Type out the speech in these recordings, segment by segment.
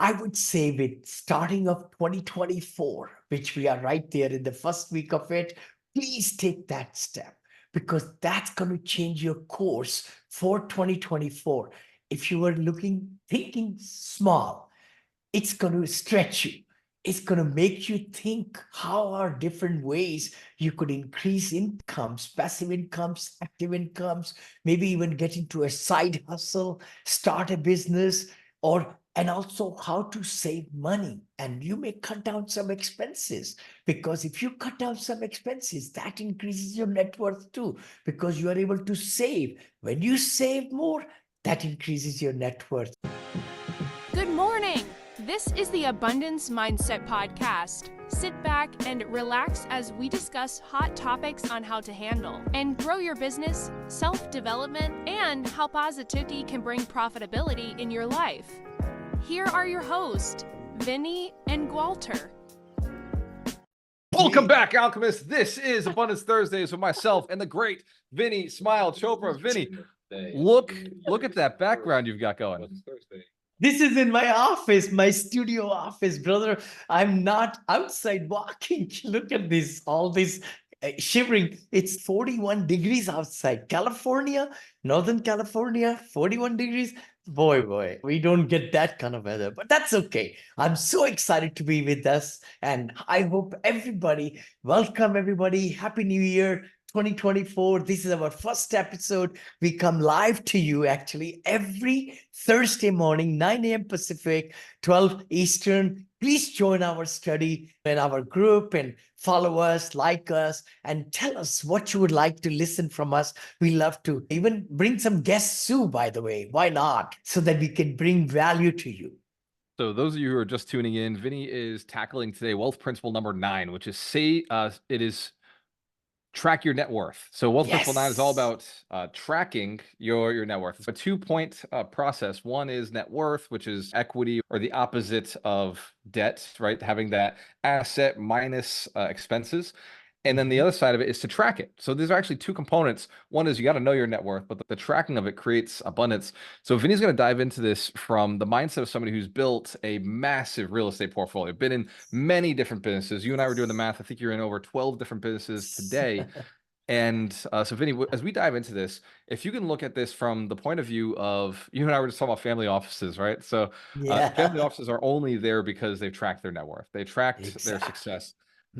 I would say with starting of 2024, which we are right there in the first week of it, please take that step because that's going to change your course for 2024. If you were thinking small, it's going to stretch you. It's going to make you think how are different ways you could increase incomes, passive incomes, active incomes, maybe even get into a side hustle, start a business, and also how to save money. And you may cut down some expenses because if you cut down some expenses, that increases your net worth too, because you are able to save. When you save more, that increases your net worth. Good morning. This is the Abundance Mindset Podcast. Sit back and relax as we discuss hot topics on how to handle and grow your business, self-development, and how positivity can bring profitability in your life. Here are your hosts, Vinny and Gualter. Welcome back, Alchemists. This is Abundance Thursdays with myself and the great Vinny Chopra. Vinny, look at that background you've got going. This is in my office, my studio office, brother. I'm not outside walking. Look at this, all this shivering. It's 41 degrees outside. California, Northern California, 41 degrees. Boy, we don't get that kind of weather, but that's okay. I'm so excited to be with us. And I hope welcome everybody. Happy New Year. 2024. This is our first episode. We come live to you actually every Thursday morning, 9 a.m. Pacific, 12 Eastern. Please join our study in our group and follow us, like us, and tell us what you would like to listen from us. We love to even bring some guests too, by the way. Why not? So that we can bring value to you. So those of you who are just tuning in, Vinny is tackling today wealth principle number 9, which is track your net worth. So wealth principle 9 is all about tracking your net worth. It's a 2-point process. One is net worth, which is equity or the opposite of debt, right? Having that asset minus expenses. And then the other side of it is to track it. So these are actually 2 components. One is you got to know your net worth, but the tracking of it creates abundance. So Vinny's going to dive into this from the mindset of somebody who's built a massive real estate portfolio, been in many different businesses. You and I were doing the math. I think you're in over 12 different businesses today. And so Vinny, as we dive into this, if you can look at this from the point of view of, you and I were just talking about family offices, right? So family offices are only there because they've tracked their net worth. They tracked their success.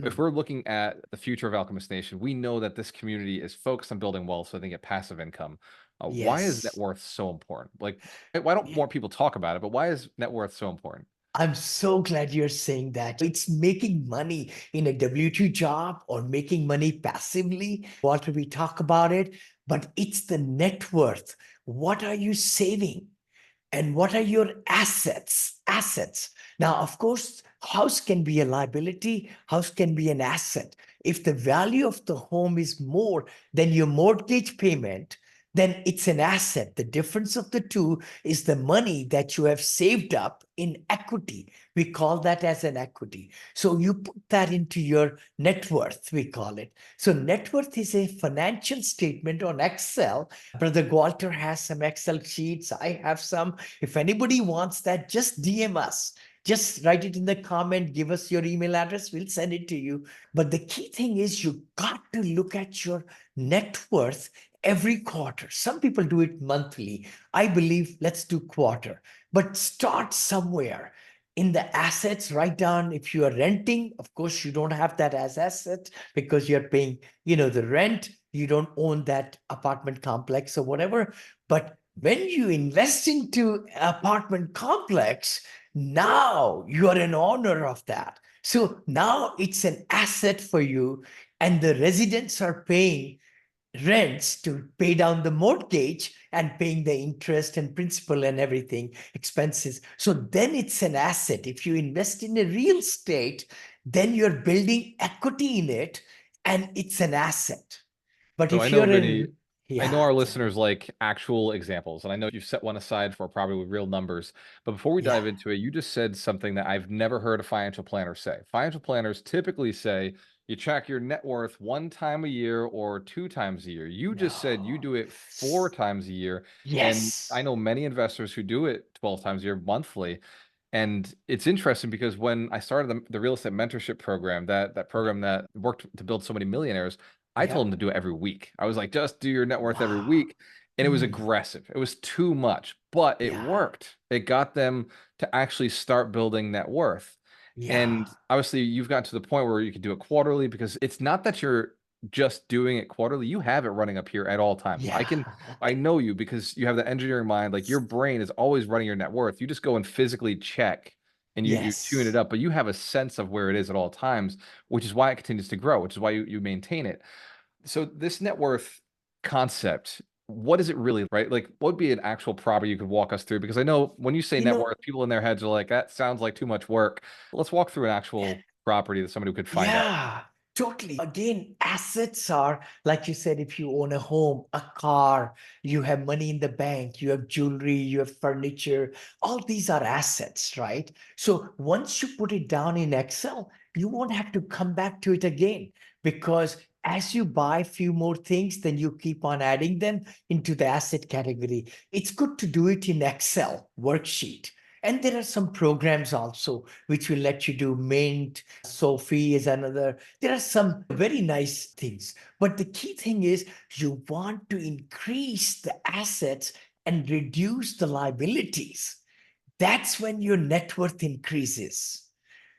If we're looking at the future of Alchemist Nation, we know that this community is focused on building wealth so they get passive income. Why is net worth so important? Like, why don't more people talk about it, but why is net worth so important? I'm so glad you're saying that. It's making money in a W-2 job or making money passively. Walter, we talk about it, but it's the net worth. What are you saving? And what are your assets? Now, of course, house can be a liability. House can be an asset. If the value of the home is more than your mortgage payment, then it's an asset. The difference of the two is the money that you have saved up in equity. We call that as an equity. So you put that into your net worth, we call it. So net worth is a financial statement on Excel. Brother Gualter has some Excel sheets. I have some. If anybody wants that, just DM us. Just write it in the comment, give us your email address, we'll send it to you. But the key thing is you got to look at your net worth every quarter. Some people do it monthly. I believe let's do quarter, but start somewhere. In the assets, write down if you are renting, of course, you don't have that as asset because you're paying, the rent. You don't own that apartment complex or whatever. But when you invest into apartment complex, now you are an owner of that. So now it's an asset for you, and the residents are paying rents to pay down the mortgage and paying the interest and principal and everything, expenses. So then it's an asset. If you invest in a real estate, then you're building equity in it and it's an asset. But So if you're in... I know our listeners like actual examples, and I know you've set one aside for probably with real numbers. But before we dive into it, you just said something that I've never heard a financial planner say. Financial planners typically say you track your net worth 1 time a year or 2 times a year. You just said you do it 4 times a year. Yes. And I know many investors who do it 12 times a year monthly. And it's interesting because when I started the real estate mentorship program, that program that worked to build so many millionaires, I told them Yep. to do it every week. I was like, just do your net worth every Wow. week. And it was Mm. aggressive. It was too much, but it Yeah. worked. It got them to actually start building net worth. Yeah. And obviously, you've gotten to the point where you can do it quarterly because it's not that you're just doing it quarterly. You have it running up here at all times. Yeah. I know you because you have the engineering mind. Like your brain is always running your net worth. You just go and physically check and you tune it Yes. up, but you have a sense of where it is at all times, which is why it continues to grow, which is why you maintain it. So this net worth concept, what is it really, right? Like what would be an actual property you could walk us through? Because I know when you say You net know, worth, people in their heads are like, that sounds like too much work. Let's walk through an actual property that somebody could find out. yeah, totally. Again, assets are, like you said, if you own a home, a car, you have money in the bank, you have jewelry, you have furniture, all these are assets, right? So once you put it down in Excel, you won't have to come back to it again because as you buy a few more things, then you keep on adding them into the asset category. It's good to do it in Excel worksheet. And there are some programs also which will let you do Mint, Sophie is another. There are some very nice things. But the key thing is you want to increase the assets and reduce the liabilities. That's when your net worth increases.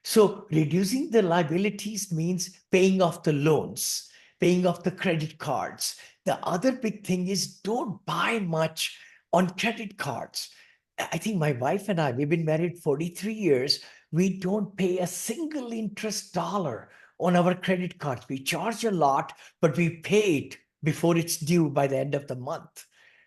So reducing the liabilities means paying off the loans, paying off the credit cards. The other big thing is don't buy much on credit cards. I think my wife and I, we've been married 43 years. We don't pay a single interest dollar on our credit cards. We charge a lot, but we pay it before it's due by the end of the month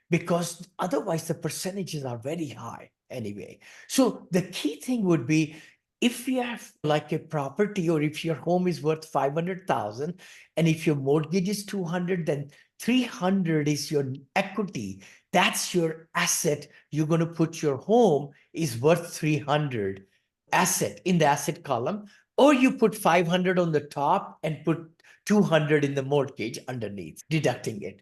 because otherwise the percentages are very high anyway. So the key thing would be if you have like a property or if your home is worth 500,000 and if your mortgage is 200, then 300 is your equity. That's your asset. You're going to put your home is worth 300 asset in the asset column, or you put 500 on the top and put 200 in the mortgage underneath, deducting it.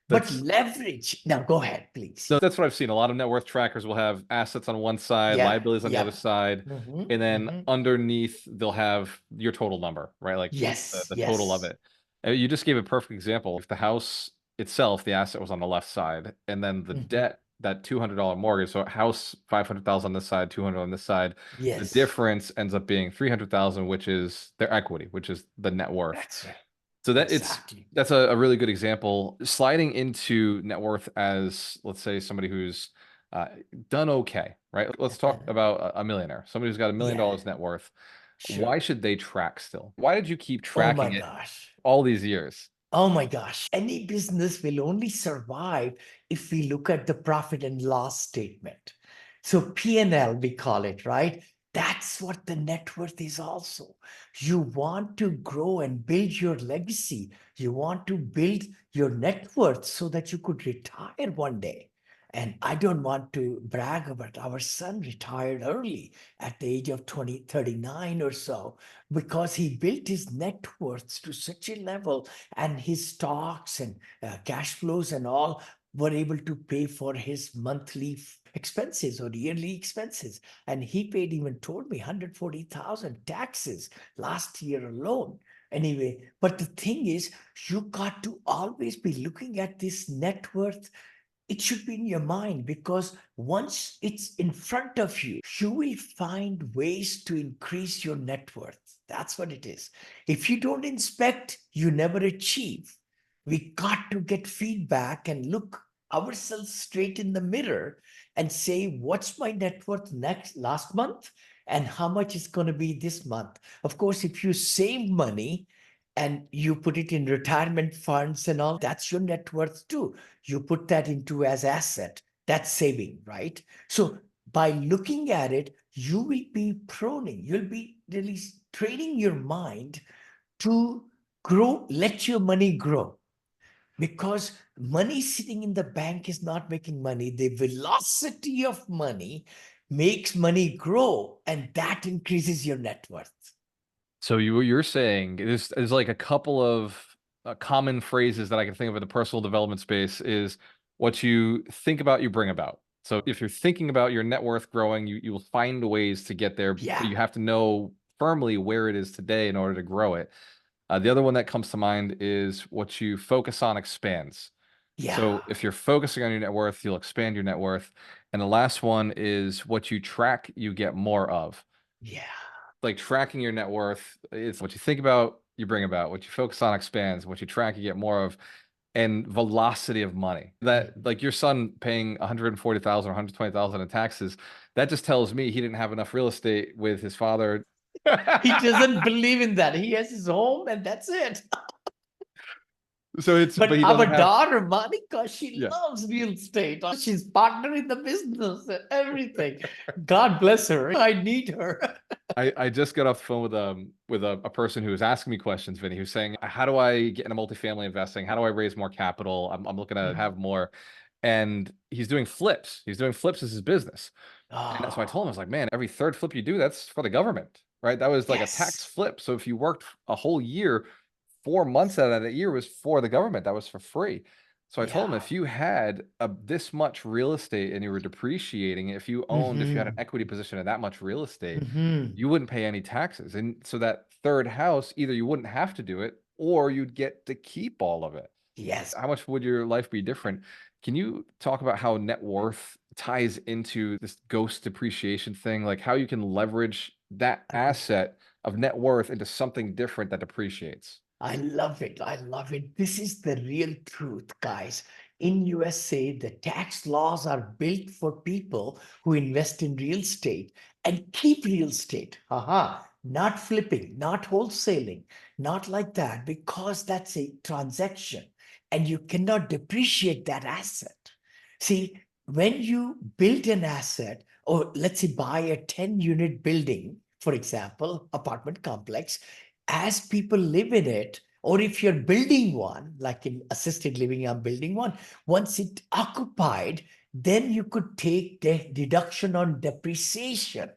But That's leverage. Now go ahead, please. No, that's what I've seen. A lot of net worth trackers will have assets on one side, Yeah. liabilities on the other Yeah. side, Hmm. and then Hmm. underneath they'll have your total number, right? Like Yes. the total of Yes. it. You just gave a perfect example. If the house itself, the asset was on the left side, and then the Hmm. debt, that $200 mortgage, so a house 500,000 on this side, 200 on this side, the Yes. difference ends up being 300,000, which is their equity, which is the net worth. That's right. So Exactly. that's a really good example. Sliding into net worth as, let's say, somebody who's uh, done okay, right? Let's talk about a millionaire, somebody who's got Yeah. $1 million net worth. Why Sure. should they track still? Why did you keep Oh my tracking it gosh. all these years? Oh my gosh. Any business will only survive if we look at the profit and loss statement. So P&L, we call it, right? That's what the net worth is also. You want to grow and build your legacy. You want to build your net worth so that you could retire one day. And I don't want to brag, but our son retired early at the age of 20, 39 or so, because he built his net worth to such a level and his stocks and cash flows and all were able to pay for his monthly expenses or yearly expenses. And he paid, even told me, 140,000 taxes last year alone. Anyway, but the thing is, you got to always be looking at this net worth. It should be in your mind because once it's in front of you, you will find ways to increase your net worth. That's what it is. If you don't inspect, you never achieve. We got to get feedback and look ourselves straight in the mirror and say, what's my net worth last month and how much is going to be this month? Of course, if you save money and you put it in retirement funds and all, that's your net worth too. You put that into as asset, that's saving, right? So by looking at it, you will be proning, you'll be really training your mind to grow, let your money grow. Because money sitting in the bank is not making money. The velocity of money makes money grow, and that increases your net worth. So you're saying there's like a couple of common phrases that I can think of in the personal development space is what you think about, you bring about. So if you're thinking about your net worth growing, you will find ways to get there, but you Yeah. have to know firmly where it is today in order to grow it. The other one that comes to mind is what you focus on expands. Yeah. So if you're focusing on your net worth, you'll expand your net worth. And the last one is what you track, you get more of. Yeah. Like tracking your net worth, it's what you think about, you bring about. What you focus on expands. What you track, you get more of. And velocity of money. That, Mhm. like your son paying 140,000 or 120,000 in taxes, that just tells me he didn't have enough real estate with his father. He doesn't believe in that. He has his home and that's it. So but But he our doesn't have, daughter, Monica, she yeah. loves real estate. She's partner in the business and everything. God bless her. I need her. I just got off the phone with a person who was asking me questions, Vinny, who's saying, how do I get into multifamily investing? How do I raise more capital? I'm looking to have more. And he's doing flips. He's doing flips as his business. And that's why I told him, I was Oh, like, man, every third flip you do, that's for the government, right? That was like a tax yes. flip. So if you worked a whole year, 4 months out of that year was for the government. That was for free. So I told him, Yeah. if you had this much real estate and you were depreciating, if you had an Mm-hmm. equity position in that much real estate, Mm-hmm. you wouldn't pay any taxes. And so that third house, either you wouldn't have to do it or you'd get to keep all of it. Yes. How much would your life be different? Can you talk about how net worth ties into this ghost depreciation thing? Like how you can leverage that asset of net worth into something different that depreciates? I love it. I love it. This is the real truth, guys. In USA, the tax laws are built for people who invest in real estate and keep real estate. Haha. Not flipping, not wholesaling, not like that, because that's a transaction and you cannot depreciate that asset. See, when you build an asset, or let's say buy a 10-unit building, for example, apartment complex, as people live in it, or if you're building one, like in assisted living, I'm building one, once it occupied, then you could take the deduction on depreciation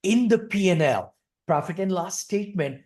in the P&L, profit and loss statement.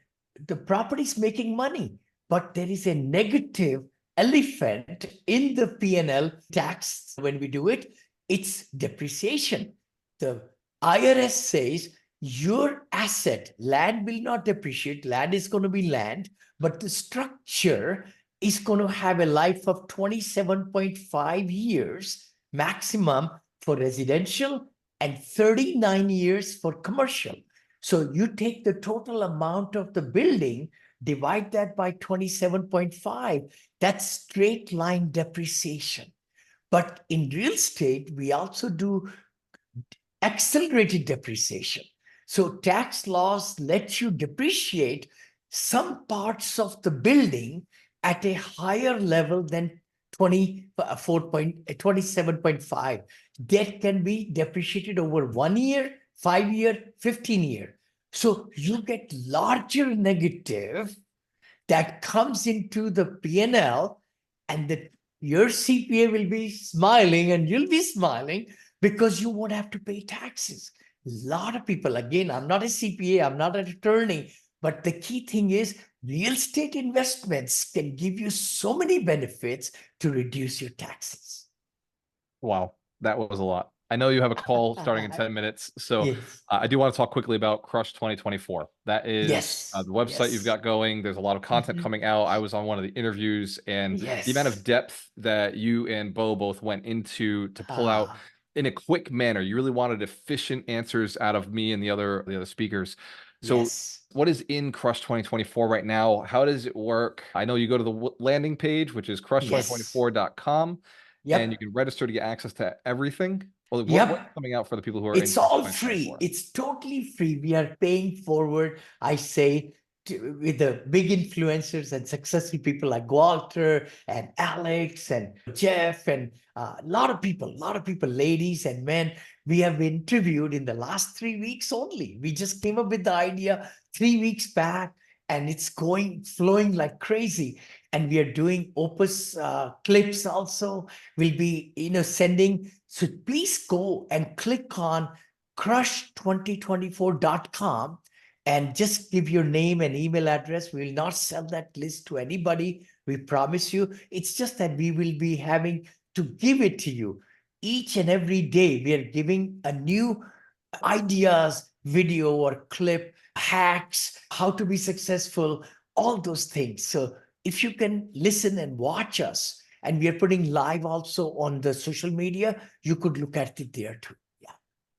The property is making money, but there is a negative elephant in the P&L tax when we do it. It's depreciation. The IRS says your asset, land will not depreciate, land is going to be land, but the structure is going to have a life of 27.5 years maximum for residential and 39 years for commercial. So you take the total amount of the building, divide that by 27.5, that's straight line depreciation. But in real estate, we also do accelerated depreciation. So tax laws let you depreciate some parts of the building at a higher level than 27.5. That can be depreciated over 1 year, 5 year, 15 year. So you get larger negative that comes into the P&L, and your CPA will be smiling and you'll be smiling because you won't have to pay taxes. A lot of people, again, I'm not a CPA, I'm not an attorney, but the key thing is real estate investments can give you so many benefits to reduce your taxes. Wow, that was a lot. I know you have a call starting in 10 minutes, so Yes, I do want to talk quickly about Crush 2024. That is yes, the website you've yes. got going. There's a lot of content Mhm. coming out. I was on one of the interviews, and the amount of Yes. depth that you and Bo both went into to pull out Ah, in a quick manner. You really wanted efficient answers out of me and the other speakers. So yes. what is in Crush 2024 right now? How does it work? I know you go to the landing page, which is Yes. crush2024.com, and you Yep. can register to get access to everything. Well, what's Yep. coming out for the people who are in It's Crush all free. 2024? It's totally free. We are paying forward, I say, with the big influencers and successful people like Gualter and Alex and Jeff and a lot of people, ladies and men. We have interviewed in the last 3 weeks only. We just came up with the idea 3 weeks back, and it's flowing like crazy. And we are doing Opus clips also. We'll be, sending. So please go and click on crush2024.com and just give your name and email address. We will not sell that list to anybody. We promise you. It's just that we will be having to give it to you. each and every day we are giving a new ideas, video or clip, hacks, how to be successful, all those things. So if you can listen and watch us, and we are putting live also on the social media, you could look at it there too. Yeah.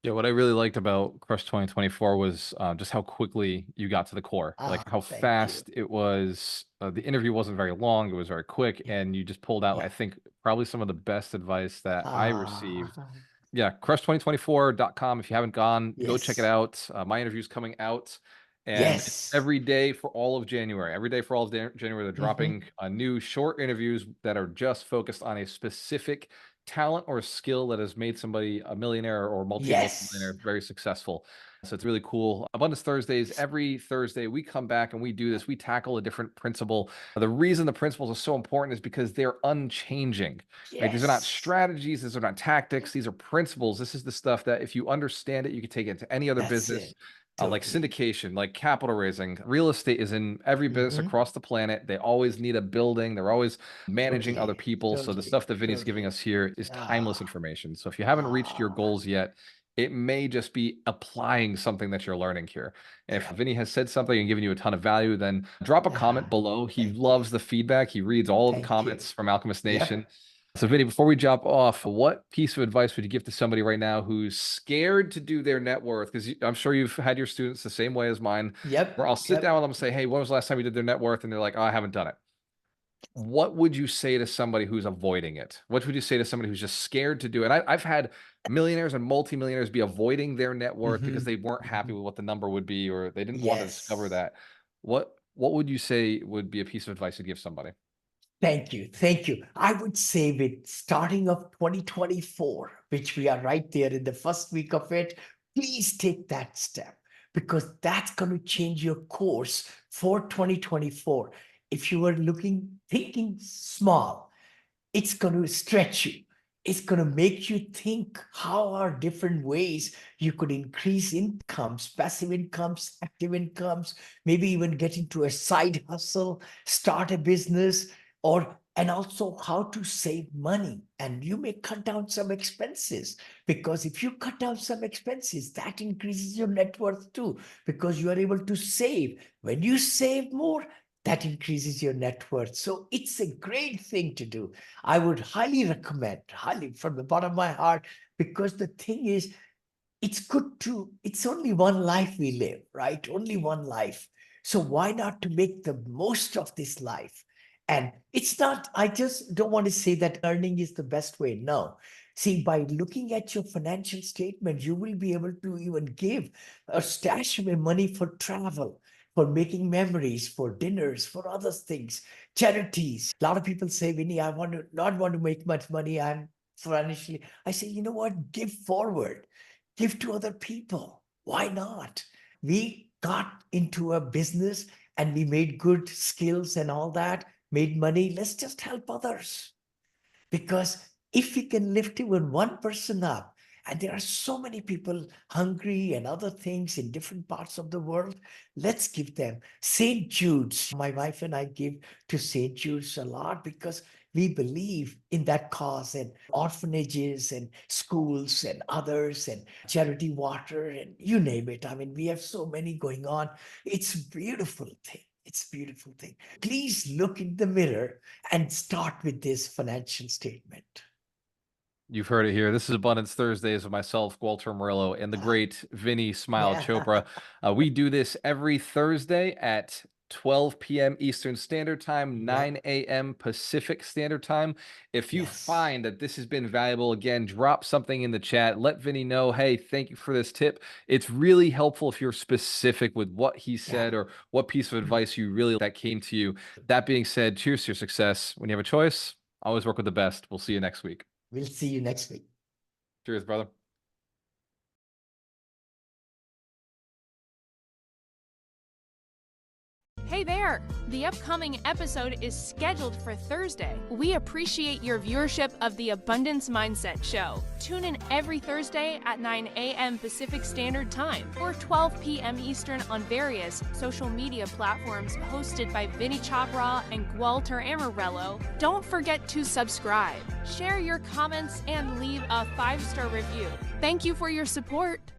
Yeah, what I really liked about Crush 2024 was just how quickly you got to the core, like how Thank you. fast it was. The interview wasn't very long, it was very quick, Yeah. and you just pulled out, I Yeah. think, probably some of the best advice that I received. Ah, Yeah, crush2024.com. If you haven't gone, go check it yes. out. My interview's coming out, and it's Yes. every day for all of January. Every day for all of January, they're Mm-hmm. dropping new short interviews that are just focused on a specific talent or skill that has made somebody a millionaire or multi-millionaire Yes. very successful. So it's really cool. Abundance Thursdays, every Thursday we come back and we do this. We tackle a different principle. The reason the principles are so important is because they're unchanging. Right? These are not Yes. strategies, these are not tactics, these are principles. This is the stuff that if you understand it, you can take it into any other That's business. it. Like Totally. syndication, like capital raising, real estate is in every business Mm-hmm. across the planet. They always need a building. They're always managing other Totally. people. So the Totally. stuff that Vinny's giving Totally. us here is timeless Ah. information. So if you haven't reached your Ah. goals yet, it may just be applying something that you're learning here. If Yeah. Vinny has said something and given you a ton of value, then drop a comment Ah. below. He Thank you. loves the feedback. He reads all of the Thank you. comments from Alchemist Nation. Yep. So, Vinny, before we jump off, what piece of advice would you give to somebody right now who's scared to do their net worth? Because I'm sure you've had your students the same way as mine, where Yep. I'll sit down Yep. with them and say, "Hey, when was the last time you did their net worth?" And they're like, "Oh, I haven't done it." What would you say to somebody who's avoiding it? What would you say to somebody who's just scared to do it? I've had millionaires and multimillionaires be avoiding their net worth because Mm-hmm. they weren't happy Mm-hmm. with what the number would be, or they didn't want to discover Yes. that. What would you say would be a piece of advice to give somebody? Thank you. Thank you. I would say with starting of 2024, which we are right there in the first week of it, please take that step because that's going to change your course for 2024. If you were thinking small, it's going to stretch you. It's going to make you think how are different ways you could increase incomes, passive incomes, active incomes, maybe even get into a side hustle, start a business, or and also how to save money. And you may cut down some expenses because if you cut down some expenses, that increases your net worth too, because you are able to save. When you save more, that increases your net worth. So it's a great thing to do. I would highly recommend, highly from the bottom of my heart, because the thing is, it's only one life we live, right? Only one life. So why not to make the most of this life? And it's not, I just don't want to say that earning is the best way. No. See, by looking at your financial statement, you will be able to even give a stash of money for travel, for making memories, for dinners, for other things, charities. A lot of people say, Vinny, I want to not want to make much money. I'm financially. I say, you know what? Give forward, give to other people. Why not? We got into a business and we made good skills and all that, made money. Let's just help others. Because if we can lift even one person up, and there are so many people hungry and other things in different parts of the world, let's give them. St. Jude's, my wife and I give to St. Jude's a lot because we believe in that cause, and orphanages and schools and others and charity water and you name it. I mean, we have so many going on. It's a beautiful thing. It's a beautiful thing. Please look in the mirror and start with this financial statement. You've heard it here. This is Abundance Thursdays with myself, Gualter Amarelo, and the Ah, great Vinny Smile yeah. Chopra. We do this every Thursday at 12 p.m. Eastern Standard Time, Yep. 9 a.m. Pacific Standard Time. If you Yes. find that this has been valuable, again, drop something in the chat. Let Vinny know, hey, thank you for this tip. It's really helpful if you're specific with what he Yeah. said or what piece of advice you really that came to you. That being said, cheers to your success. When you have a choice, always work with the best. We'll see you next week. We'll see you next week. Cheers, brother. Hey there! The upcoming episode is scheduled for Thursday. We appreciate your viewership of the Abundance Mindset Show. Tune in every Thursday at 9 a.m. Pacific Standard Time or 12 p.m. Eastern on various social media platforms hosted by Vinny Chopra and Gualter Amarelo. Don't forget to subscribe, share your comments, and leave a 5-star review. Thank you for your support.